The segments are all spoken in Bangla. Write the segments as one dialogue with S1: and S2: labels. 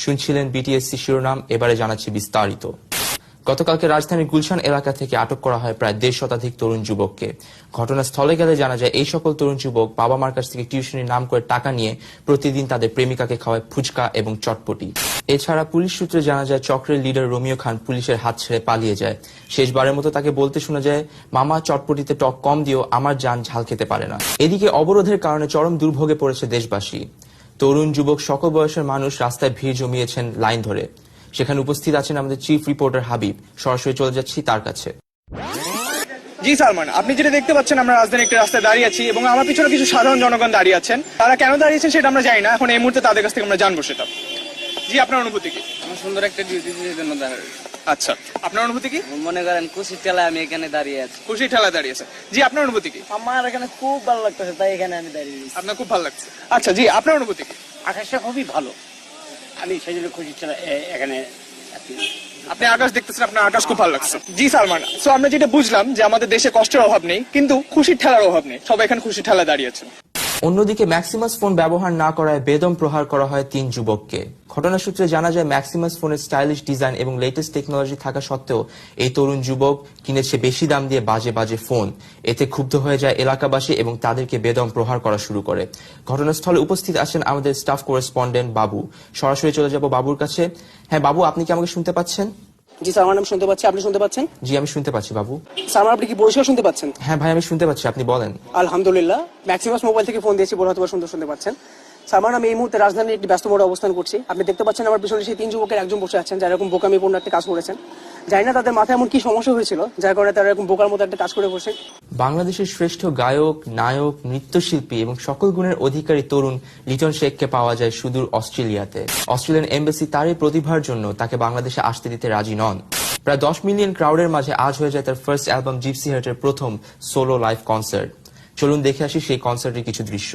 S1: শুনছিলেন বিটিএসসি শিরোনাম, এবারে জানাচ্ছি বিস্তারিত। গতকালকে রাজধানীর গুলশান এলাকা থেকে আটক করা হয় প্রায় 1.5 শতাধিক তরুণ যুবককে। ঘটনাস্থলে গেলে জানা যায় এই সকল তরুণ যুবক বাবা মার কাছ থেকে টিউশনির নাম করে টাকা নিয়ে প্রতিদিন তাদের প্রেমিকাকে খাওয়ায় ফুচকা এবং চটপটি। এছাড়া পুলিশ সূত্রে জানা যায় চক্রের লিডার রোমিও খান পুলিশের হাত ছেড়ে পালিয়ে যায়। শেষবারের মতো তাকে বলতে শোনা যায়, মামা চটপটিতে টক কম দিও, আমার জান ঝাল খেতে পারে না। এদিকে অবরোধের কারণে চরম দুর্ভোগে পড়েছে দেশবাসী। তরুণ যুবক সকল বয়সের মানুষ রাস্তায় ভিড় জমিয়েছেন লাইন ধরে। সেখানে উপস্থিত আছেন আমাদের চিফ রিপোর্টার হাবিব। সরাসরি চলে যাচ্ছি তার কাছে।
S2: জি সালমান, আপনি যেটা দেখতে পাচ্ছেন, আমরা রাজধানীর একটা রাস্তায় দাঁড়িয়ে আছি এবং আমার পিছনে কিছু সাধারণ জনগণ দাঁড়িয়ে আছেন। তারা কেন দাঁড়িয়েছেন সেটা আমরা জানি না, এখন এই মুহূর্তে তাদের কাছ থেকে আমরা জানবো সেটা। জি, আপনার অনুভূতি কি?
S3: আমার সুন্দর একটা ডিউটি এর জন্য দাঁড়াই।
S2: আচ্ছা, আপনার অনুভূতি কি?
S3: মনে করেন খুশির ঠেলায় আমি এখানে দাঁড়িয়ে আছি।
S2: খুশি ঠেলা দাঁড়িয়েছে। জি, আপনার অনুভূতি কি?
S3: আমার এখানে খুব ভালো লাগতেছে, তাই এখানে আমি দাঁড়িয়ে আছি।
S2: আপনার খুব ভালো লাগছে। আচ্ছা জি, আপনার অনুভূতি কি?
S4: আকাশটা খুবই ভালো, আমি সেই জন্য খুশি ছিলাম এখানে।
S2: আপনি আকাশ দেখতেছেন, আপনার আকাশ খুব ভালো লাগছে। জি সালমান, সো আমরা যেটা বুঝলাম যে আমাদের দেশে কষ্টের অভাব নেই, কিন্তু খুশির ঠেলার অভাব নেই। সবাই এখানে খুশির ঠেলা দাঁড়িয়েছে।
S1: অন্যদিকে ম্যাক্সিমাস ফোন ব্যবহার না করায় বেদম প্রহার করা হয় 3 যুবককে। ঘটনা সূত্রে জানা যায় ম্যাক্সিমাস ফোনের স্টাইলিশ ডিজাইন এবং লেটেস্ট টেকনোলজি থাকা সত্ত্বেও এই তরুণ যুবক কিনেছে বেশি দাম দিয়ে বাজে বাজে ফোন। এতে ক্ষুব্ধ হয়ে যায় এলাকাবাসী এবং তাদেরকে বেদম প্রহার করা শুরু করে। ঘটনাস্থলে উপস্থিত আছেন আমাদের স্টাফ করেসপন্ডেন্ট বাবু। সরাসরি চলে যাব বাবুর কাছে। হ্যাঁ বাবু, আপনি কি আমাকে শুনতে পাচ্ছেন?
S5: জি সালমান, আমি শুনতে পাচ্ছি। আপনি শুনতে পাচ্ছেন?
S1: জি, আমি শুনতে পাচ্ছি বাবু।
S5: সালমান, আপনি কি পরিষ্কার শুনতে পাচ্ছেন?
S1: হ্যাঁ ভাই, আমি শুনতে পাচ্ছি, আপনি বলেন।
S5: আলহামদুলিল্লাহ, ম্যাক্সিমাস মোবাইল থেকে ফোন দিয়েছি বলে হয়তো সুন্দর শুনতে পাচ্ছেন। সালমান, আমি এই মুহূর্তে রাজধানীর একটি ব্যস্ত মোড়ে অবস্থান করছি। আপনি দেখতে পাচ্ছেন আমার পিছনে সেই 3 যুবকের একজন বসে আছেন যারা এরকম বোকামিপূর্ণ একটা কাজ করেছেন। জানি না তাদের মাথায় এমন কি সমস্যা হয়েছিল যার কারণে তারা এরকম বোকার মতো একটা কাজ করে বসে।
S1: বাংলাদেশের শ্রেষ্ঠ গায়ক, নায়ক, নৃত্যশিল্পী এবং সকল গুণের অধিকারী তরুণ লিটন শেখকে পাওয়া যায় সুদূর অস্ট্রেলিয়াতে। অস্ট্রেলিয়ান এমবাসি তার এই প্রতিভার জন্য তাকে বাংলাদেশে আসতে দিতে রাজি নন। প্রায় 10 মিলিয়ন ক্রাউডের মাঝে আজ হয়ে যায় তার ফার্স্ট অ্যালবাম জিপসি হার্টের প্রথম সোলো লাইভ কনসার্ট। চলুন দেখে আসি সেই কনসার্টের কিছু দৃশ্য।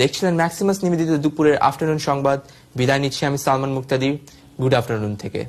S1: দেখছিলেন ম্যাক্সিমাস নিবেদিত দুপুরের আফটারনুন সংবাদ। বিদায় নিচ্ছি আমি সালমান মুক্তাদির। গুড আফটারনুন থেকে।